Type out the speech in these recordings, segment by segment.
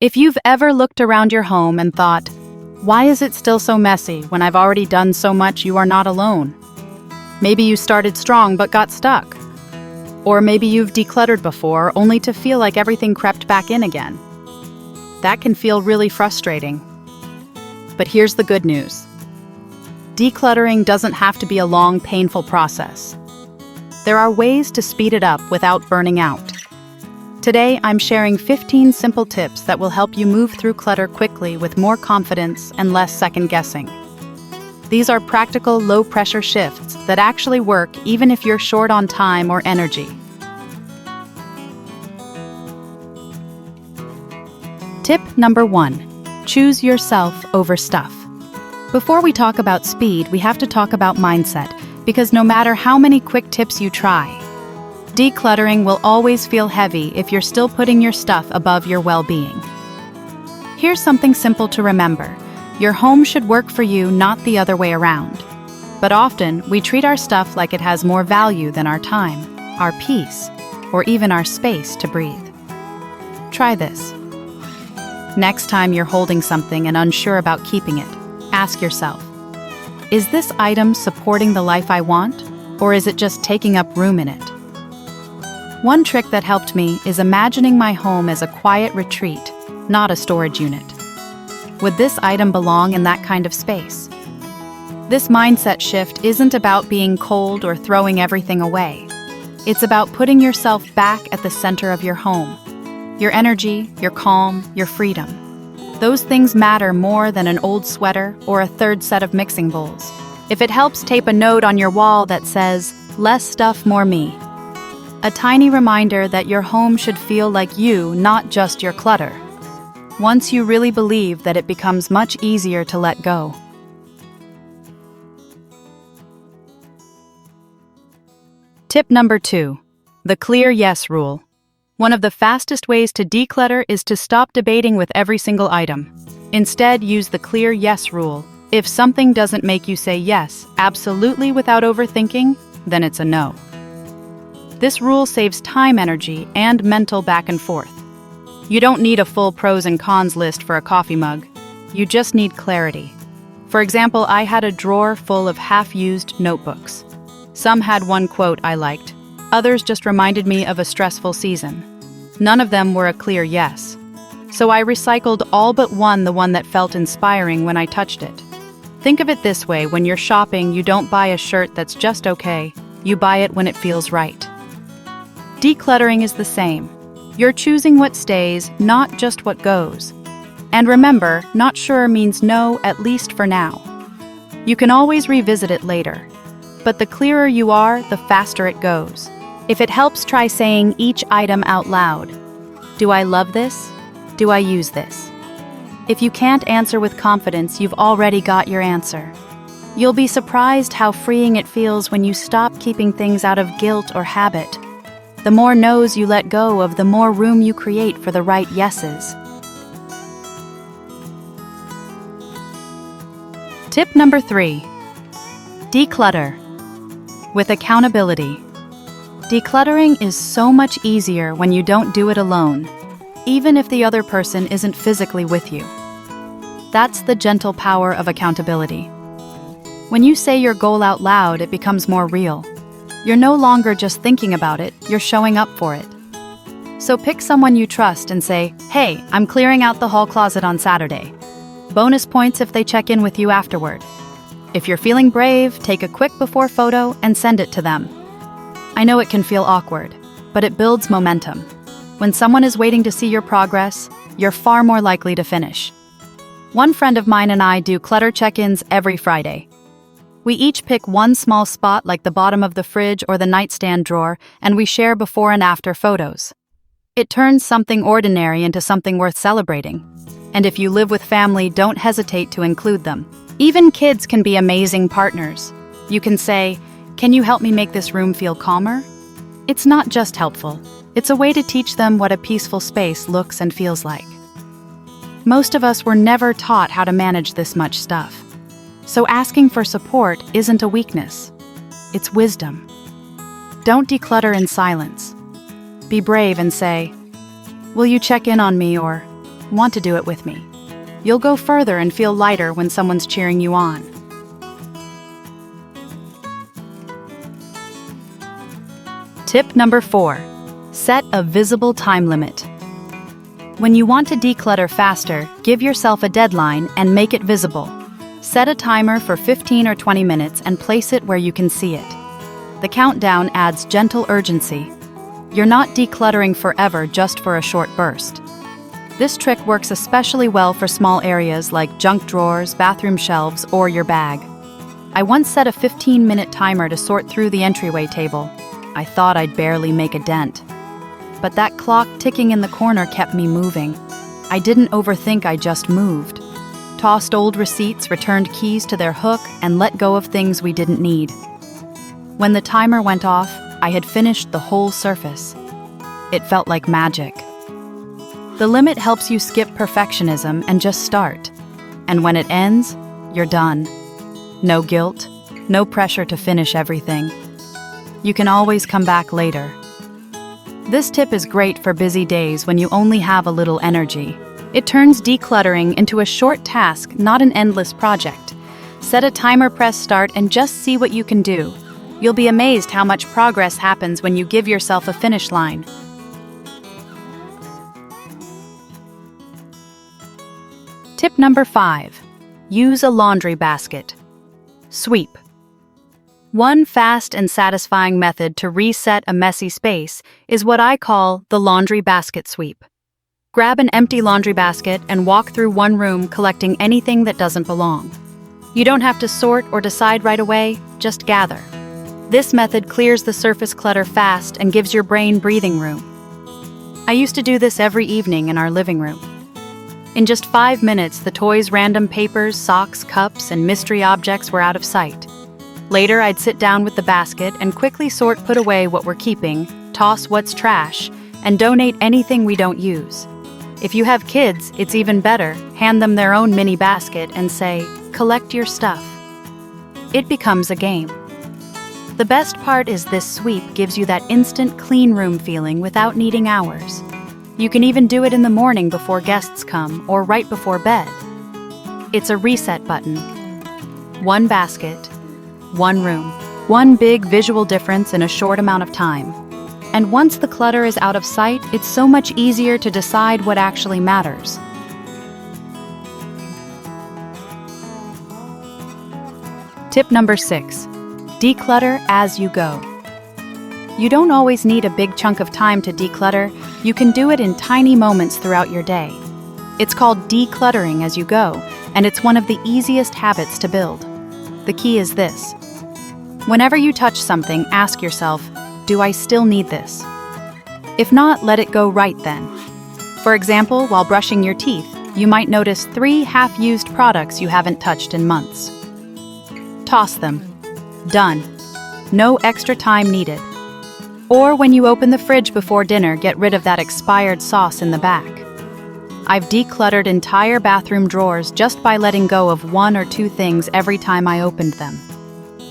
If you've ever looked around your home and thought, why is it still so messy when I've already done so much? You are not alone. Maybe you started strong but got stuck. Or maybe you've decluttered before only to feel like everything crept back in again. That can feel really frustrating. But here's the good news. Decluttering doesn't have to be a long, painful process. There are ways to speed it up without burning out. Today, I'm sharing 15 simple tips that will help you move through clutter quickly with more confidence and less second-guessing. These are practical, low-pressure shifts that actually work even if you're short on time or energy. Tip number 1. Choose yourself over stuff. Before we talk about speed, we have to talk about mindset, because no matter how many quick tips you try, decluttering will always feel heavy if you're still putting your stuff above your well-being. Here's something simple to remember. Your home should work for you, not the other way around. But often, we treat our stuff like it has more value than our time, our peace, or even our space to breathe. Try this. Next time you're holding something and unsure about keeping it, ask yourself, is this item supporting the life I want, or is it just taking up room in it? One trick that helped me is imagining my home as a quiet retreat, not a storage unit. Would this item belong in that kind of space? This mindset shift isn't about being cold or throwing everything away. It's about putting yourself back at the center of your home. Your energy, your calm, your freedom. Those things matter more than an old sweater or a third set of mixing bowls. If it helps, tape a note on your wall that says, "Less stuff, more me." A tiny reminder that your home should feel like you, not just your clutter. Once you really believe that, it becomes much easier to let go. Tip number 2. The clear yes rule. One of the fastest ways to declutter is to stop debating with every single item. Instead, use the clear yes rule. If something doesn't make you say yes, absolutely without overthinking, then it's a no. This rule saves time, energy, and mental back and forth. You don't need a full pros and cons list for a coffee mug. You just need clarity. For example, I had a drawer full of half-used notebooks. Some had one quote I liked. Others just reminded me of a stressful season. None of them were a clear yes. So I recycled all but one, the one that felt inspiring when I touched it. Think of it this way: when you're shopping, you don't buy a shirt that's just okay. You buy it when it feels right. Decluttering is the same. You're choosing what stays, not just what goes. And remember, not sure means no, at least for now. You can always revisit it later. But the clearer you are, the faster it goes. If it helps, try saying each item out loud. Do I love this? Do I use this? If you can't answer with confidence, you've already got your answer. You'll be surprised how freeing it feels when you stop keeping things out of guilt or habit. The more no's you let go of, the more room you create for the right yeses. Tip number 3. Declutter with accountability. Decluttering is so much easier when you don't do it alone, even if the other person isn't physically with you. That's the gentle power of accountability. When you say your goal out loud, it becomes more real. You're no longer just thinking about it, you're showing up for it. So pick someone you trust and say, "Hey, I'm clearing out the hall closet on Saturday." Bonus points if they check in with you afterward. If you're feeling brave, take a quick before photo and send it to them. I know it can feel awkward, but it builds momentum. When someone is waiting to see your progress, you're far more likely to finish. One friend of mine and I do clutter check-ins every Friday. We each pick one small spot like the bottom of the fridge or the nightstand drawer, and we share before and after photos. It turns something ordinary into something worth celebrating. And if you live with family, don't hesitate to include them. Even kids can be amazing partners. You can say, "Can you help me make this room feel calmer?" It's not just helpful. It's a way to teach them what a peaceful space looks and feels like. Most of us were never taught how to manage this much stuff. So asking for support isn't a weakness. It's wisdom. Don't declutter in silence. Be brave and say, "Will you check in on me?" or want to do it with me. You'll go further and feel lighter when someone's cheering you on. Tip number 4. Set a visible time limit. When you want to declutter faster, give yourself a deadline and make it visible. Set a timer for 15 or 20 minutes and place it where you can see it. The countdown adds gentle urgency. You're not decluttering forever just for a short burst. This trick works especially well for small areas like junk drawers, bathroom shelves, or your bag. I once set a 15-minute timer to sort through the entryway table. I thought I'd barely make a dent. But that clock ticking in the corner kept me moving. I didn't overthink, I just moved. Tossed old receipts, returned keys to their hook, and let go of things we didn't need. When the timer went off, I had finished the whole surface. It felt like magic. The limit helps you skip perfectionism and just start. And when it ends, you're done. No guilt, no pressure to finish everything. You can always come back later. This tip is great for busy days when you only have a little energy. It turns decluttering into a short task, not an endless project. Set a timer, press start, and just see what you can do. You'll be amazed how much progress happens when you give yourself a finish line. Tip number 5. Use a laundry basket. Sweep. One fast and satisfying method to reset a messy space is what I call the laundry basket sweep. Grab an empty laundry basket and walk through one room collecting anything that doesn't belong. You don't have to sort or decide right away, just gather. This method clears the surface clutter fast and gives your brain breathing room. I used to do this every evening in our living room. In just 5 minutes, the toys, random papers, socks, cups, and mystery objects were out of sight. Later, I'd sit down with the basket and quickly put away what we're keeping, toss what's trash, and donate anything we don't use. If you have kids, it's even better. Hand them their own mini basket and say, "Collect your stuff." It becomes a game. The best part is this sweep gives you that instant clean room feeling without needing hours. You can even do it in the morning before guests come or right before bed. It's a reset button. One basket, one room, one big visual difference in a short amount of time. And once the clutter is out of sight, it's so much easier to decide what actually matters. Tip number 6. Declutter as you go. You don't always need a big chunk of time to declutter. You can do it in tiny moments throughout your day. It's called decluttering as you go, and it's one of the easiest habits to build. The key is this. Whenever you touch something, ask yourself, do I still need this? If not, let it go right then. For example, while brushing your teeth, you might notice 3 half-used products you haven't touched in months. Toss them. Done. No extra time needed. Or when you open the fridge before dinner, get rid of that expired sauce in the back. I've decluttered entire bathroom drawers just by letting go of 1 or 2 things every time I opened them.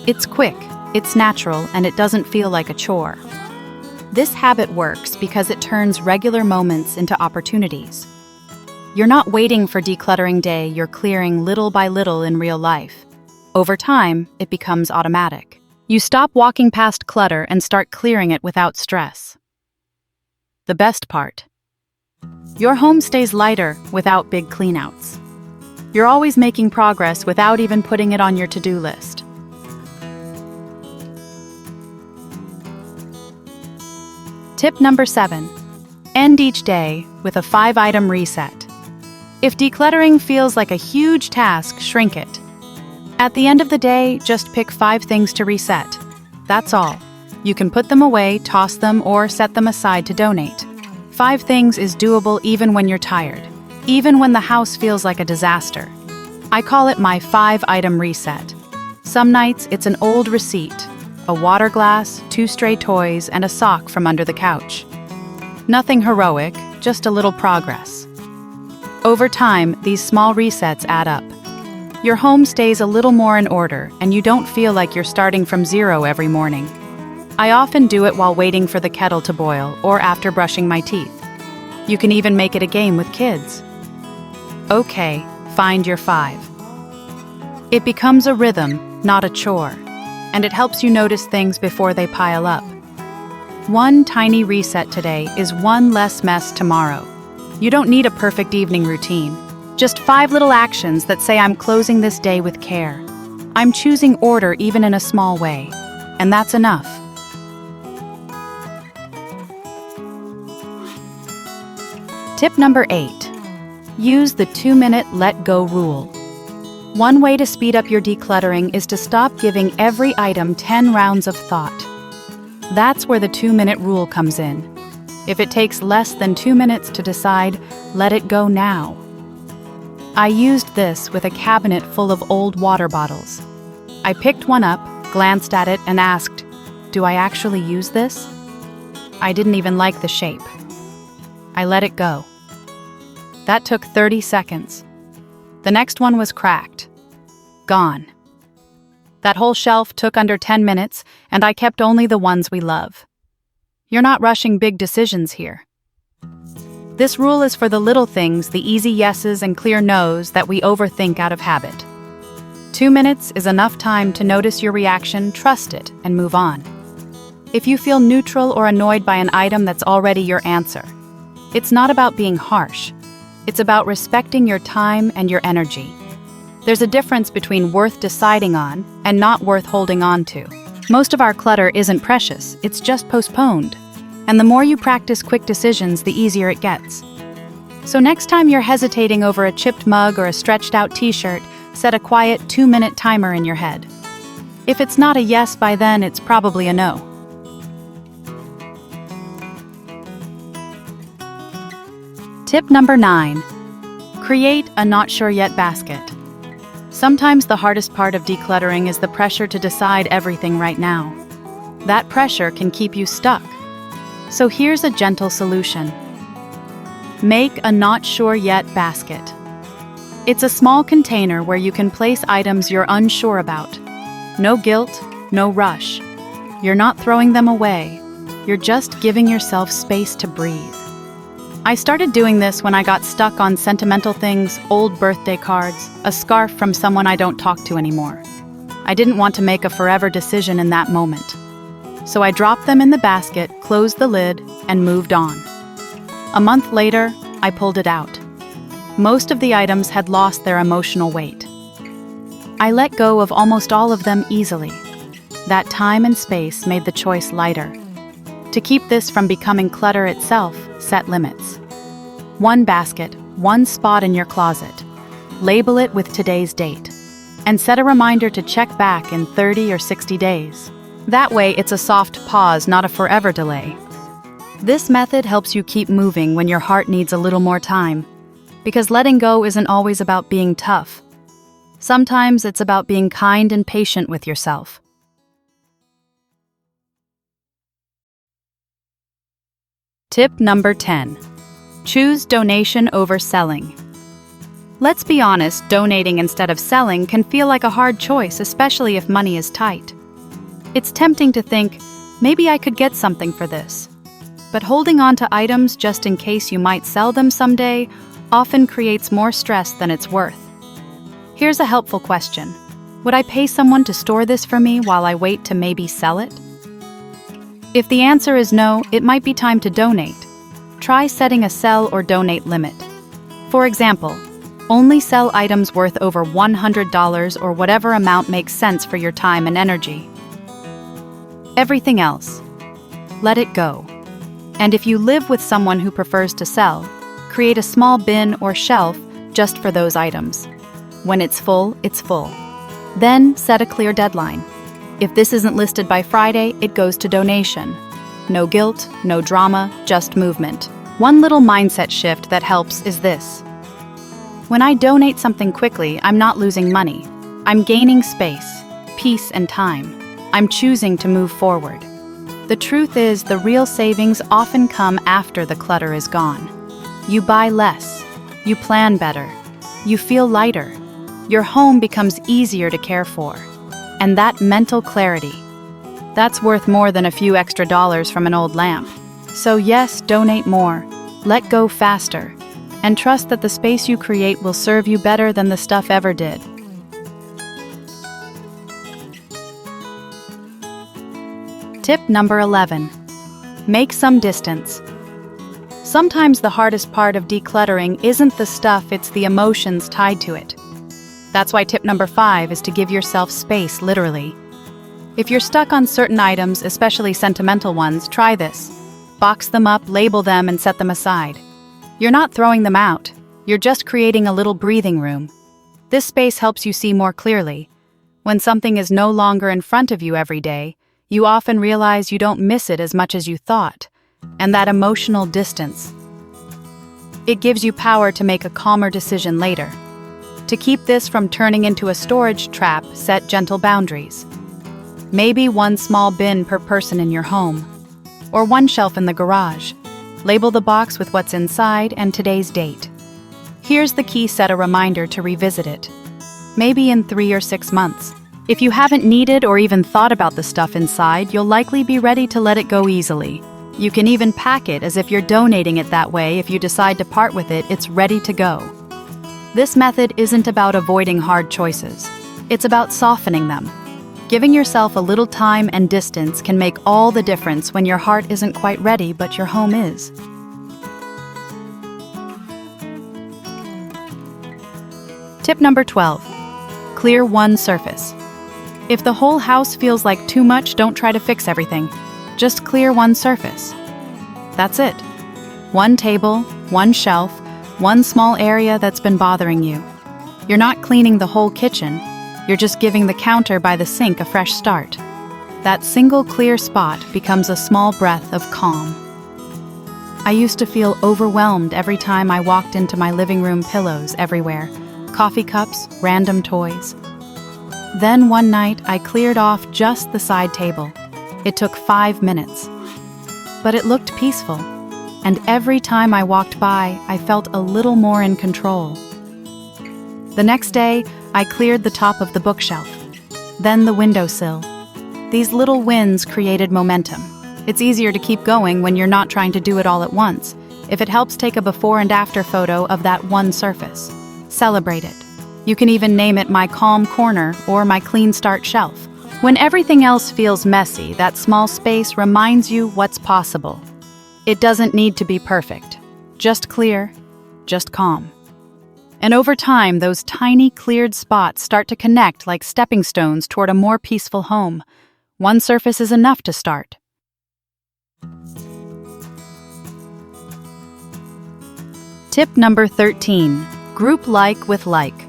It's quick, it's natural, and it doesn't feel like a chore. This habit works because it turns regular moments into opportunities. You're not waiting for decluttering day, you're clearing little by little in real life. Over time, it becomes automatic. You stop walking past clutter and start clearing it without stress. The best part. Your home stays lighter without big cleanouts. You're always making progress without even putting it on your to-do list. Tip number 7. End each day with a 5-item reset. If decluttering feels like a huge task, shrink it. At the end of the day, just pick 5 things to reset. That's all. You can put them away, toss them, or set them aside to donate. 5 things is doable even when you're tired, even when the house feels like a disaster. I call it my 5-item reset. Some nights it's an old receipt, a water glass, 2 stray toys, and a sock from under the couch. Nothing heroic, just a little progress. Over time, these small resets add up. Your home stays a little more in order, and you don't feel like you're starting from zero every morning. I often do it while waiting for the kettle to boil or after brushing my teeth. You can even make it a game with kids. Okay, find your 5. It becomes a rhythm, not a chore, and it helps you notice things before they pile up. One tiny reset today is one less mess tomorrow. You don't need a perfect evening routine. Just 5 little actions that say I'm closing this day with care. I'm choosing order even in a small way, and that's enough. Tip number 8. Use the 2-minute let-go rule. One way to speed up your decluttering is to stop giving every item 10 rounds of thought. That's where the 2-minute rule comes in. If it takes less than 2 minutes to decide, let it go now. I used this with a cabinet full of old water bottles. I picked one up, glanced at it, and asked, "Do I actually use this?" I didn't even like the shape. I let it go. That took 30 seconds. The next one was cracked. Gone. That whole shelf took under 10 minutes, and I kept only the ones we love. You're not rushing big decisions here. This rule is for the little things, the easy yeses and clear nos that we overthink out of habit. 2 minutes is enough time to notice your reaction, trust it, and move on. If you feel neutral or annoyed by an item that's already your answer, it's not about being harsh. It's about respecting your time and your energy. There's a difference between worth deciding on and not worth holding on to. Most of our clutter isn't precious, it's just postponed. And the more you practice quick decisions, the easier it gets. So next time you're hesitating over a chipped mug or a stretched out t-shirt, set a quiet 2-minute timer in your head. If it's not a yes by then, it's probably a no. Tip number 9. Create a not sure yet basket. Sometimes the hardest part of decluttering is the pressure to decide everything right now. That pressure can keep you stuck. So here's a gentle solution. Make a not sure yet basket. It's a small container where you can place items you're unsure about. No guilt, no rush. You're not throwing them away. You're just giving yourself space to breathe. I started doing this when I got stuck on sentimental things, old birthday cards, a scarf from someone I don't talk to anymore. I didn't want to make a forever decision in that moment. So I dropped them in the basket, closed the lid, and moved on. A month later, I pulled it out. Most of the items had lost their emotional weight. I let go of almost all of them easily. That time and space made the choice lighter. To keep this from becoming clutter itself, set limits. 1 basket, 1 spot in your closet. Label it with today's date. And set a reminder to check back in 30 or 60 days. That way, it's a soft pause, not a forever delay. This method helps you keep moving when your heart needs a little more time. Because letting go isn't always about being tough. Sometimes it's about being kind and patient with yourself. Tip number 10. Choose donation over selling. Let's be honest, donating instead of selling can feel like a hard choice, especially if money is tight. It's tempting to think, maybe I could get something for this. But holding on to items just in case you might sell them someday often creates more stress than it's worth. Here's a helpful question. Would I pay someone to store this for me while I wait to maybe sell it? If the answer is no, it might be time to donate. Try setting a sell or donate limit. For example, only sell items worth over $100 or whatever amount makes sense for your time and energy. Everything else, let it go. And if you live with someone who prefers to sell, create a small bin or shelf just for those items. When it's full, it's full. Then set a clear deadline. If this isn't listed by Friday, it goes to donation. No guilt, no drama, just movement. One little mindset shift that helps is this. When I donate something quickly, I'm not losing money. I'm gaining space, peace, and time. I'm choosing to move forward. The truth is, the real savings often come after the clutter is gone. You buy less. You plan better. You feel lighter. Your home becomes easier to care for. And that mental clarity, that's worth more than a few extra dollars from an old lamp. So yes, donate more. Let go faster. and trust that the space you create will serve you better than the stuff ever did. Tip number 11. Make some distance. Sometimes the hardest part of decluttering isn't the stuff, it's the emotions tied to it. That's why tip number 5 is to give yourself space, literally. If you're stuck on certain items, especially sentimental ones, try this. Box them up, label them, and set them aside. You're not throwing them out. You're just creating a little breathing room. This space helps you see more clearly. When something is no longer in front of you every day, you often realize you don't miss it as much as you thought. And that emotional distance. It gives you power to make a calmer decision later. To keep this from turning into a storage trap, set gentle boundaries. Maybe one small bin per person in your home, or one shelf in the garage. Label the box with what's inside and today's date. Here's the key: set a reminder to revisit it. Maybe in 3 or 6 months. If you haven't needed or even thought about the stuff inside, you'll likely be ready to let it go easily. You can even pack it as if you're donating it. That way, if you decide to part with it, it's ready to go. This method isn't about avoiding hard choices. It's about softening them. Giving yourself a little time and distance can make all the difference when your heart isn't quite ready but your home is. Tip number 12. Clear one surface. If the whole house feels like too much, don't try to fix everything. Just clear one surface. That's it. One table, one shelf, one small area that's been bothering you. You're not cleaning the whole kitchen. You're just giving the counter by the sink a fresh start. That single clear spot becomes a small breath of calm. I used to feel overwhelmed every time I walked into my living room. Pillows everywhere, coffee cups, random toys. Then one night I cleared off just the side table. It took 5 minutes. But it looked peaceful, and every time I walked by, I felt a little more in control. The next day, I cleared the top of the bookshelf, then the windowsill. These little wins created momentum. It's easier to keep going when you're not trying to do it all at once. If it helps, take a before and after photo of that one surface. Celebrate it. You can even name it my calm corner or my clean start shelf. When everything else feels messy, that small space reminds you what's possible. It doesn't need to be perfect. Just clear, just calm. And over time, those tiny cleared spots start to connect like stepping stones toward a more peaceful home. One surface is enough to start. Tip number 13. Group like with like.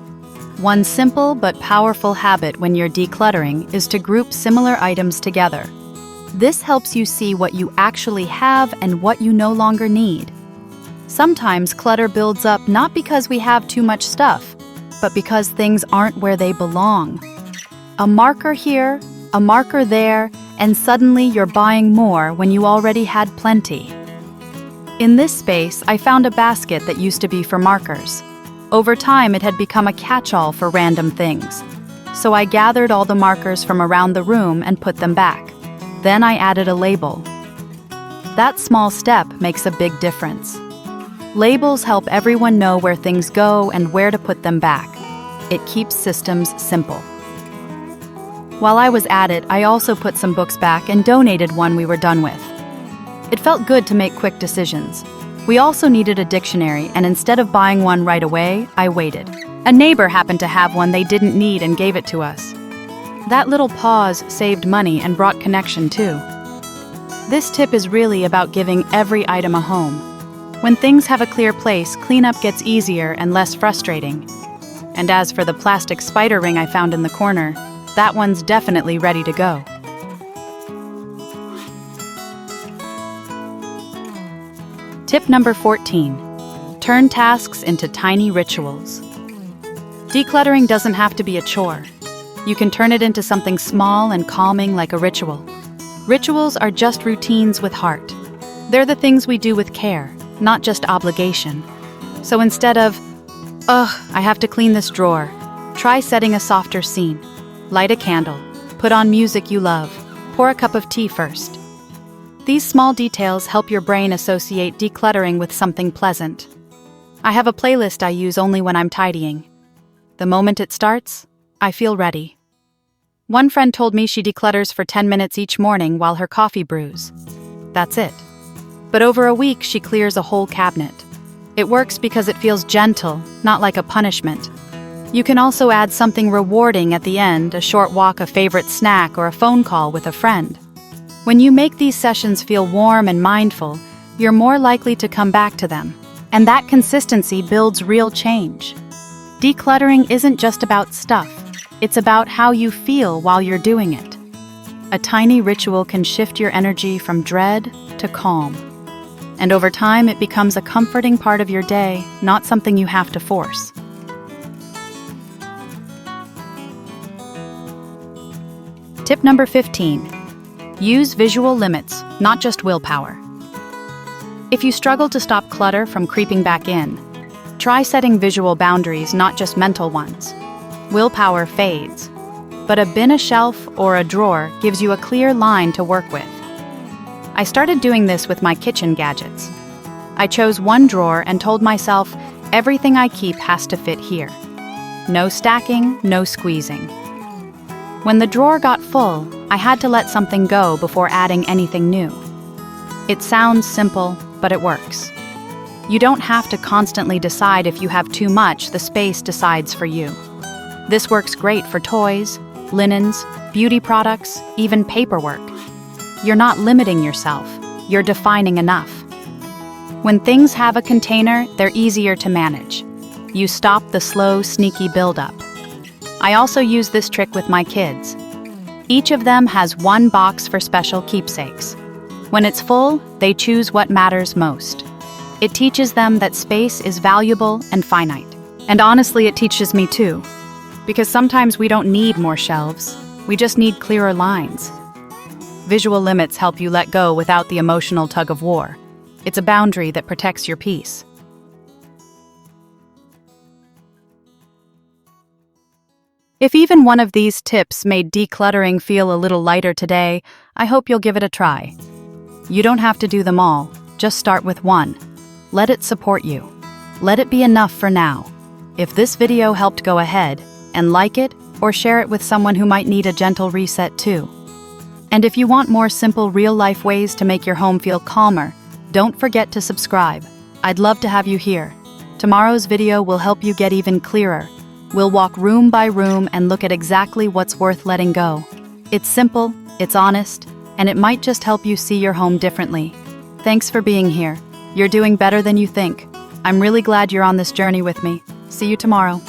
One simple but powerful habit when you're decluttering is to group similar items together. This helps you see what you actually have and what you no longer need. Sometimes clutter builds up not because we have too much stuff, but because things aren't where they belong. A marker here, a marker there, and suddenly you're buying more when you already had plenty. In this space, I found a basket that used to be for markers. Over time, it had become a catch-all for random things. So I gathered all the markers from around the room and put them back. Then I added a label. That small step makes a big difference. Labels help everyone know where things go and where to put them back. It keeps systems simple. While I was at it, I also put some books back and donated one we were done with. It felt good to make quick decisions. We also needed a dictionary, and instead of buying one right away, I waited. A neighbor happened to have one they didn't need and gave it to us. That little pause saved money and brought connection too. This tip is really about giving every item a home. When things have a clear place, cleanup gets easier and less frustrating. And as for the plastic spider ring I found in the corner, that one's definitely ready to go. Tip number 14. Turn tasks into tiny rituals. Decluttering doesn't have to be a chore. You can turn it into something small and calming like a ritual. Rituals are just routines with heart. They're the things we do with care, not just obligation. So instead of, I have to clean this drawer, try setting a softer scene. Light a candle, put on music you love, pour a cup of tea first. These small details help your brain associate decluttering with something pleasant. I have a playlist I use only when I'm tidying. The moment it starts, I feel ready. One friend told me she declutters for 10 minutes each morning while her coffee brews. That's it. But over a week, she clears a whole cabinet. It works because it feels gentle, not like a punishment. You can also add something rewarding at the end, a short walk, a favorite snack, or a phone call with a friend. When you make these sessions feel warm and mindful, you're more likely to come back to them. And that consistency builds real change. Decluttering isn't just about stuff. It's about how you feel while you're doing it. A tiny ritual can shift your energy from dread to calm. And over time, it becomes a comforting part of your day, not something you have to force. Tip number 15. Use visual limits, not just willpower. If you struggle to stop clutter from creeping back in, try setting visual boundaries, not just mental ones. Willpower fades, but a bin, a shelf, or a drawer gives you a clear line to work with. I started doing this with my kitchen gadgets. I chose one drawer and told myself, everything I keep has to fit here. No stacking, no squeezing. When the drawer got full, I had to let something go before adding anything new. It sounds simple, but it works. You don't have to constantly decide if you have too much, the space decides for you. This works great for toys, linens, beauty products, even paperwork. You're not limiting yourself, you're defining enough. When things have a container, they're easier to manage. You stop the slow, sneaky buildup. I also use this trick with my kids. Each of them has one box for special keepsakes. When it's full, they choose what matters most. It teaches them that space is valuable and finite. And honestly, it teaches me too. Because sometimes we don't need more shelves, we just need clearer lines. Visual limits help you let go without the emotional tug of war. It's a boundary that protects your peace. If even one of these tips made decluttering feel a little lighter today, I hope you'll give it a try. You don't have to do them all, just start with one. Let it support you. Let it be enough for now. If this video helped, go ahead and like it or share it with someone who might need a gentle reset too. And if you want more simple, real-life ways to make your home feel calmer, don't forget to subscribe. I'd love to have you here. Tomorrow's video will help you get even clearer. We'll walk room by room and look at exactly what's worth letting go. It's simple, it's honest, and it might just help you see your home differently. Thanks for being here. You're doing better than you think. I'm really glad you're on this journey with me. See you tomorrow.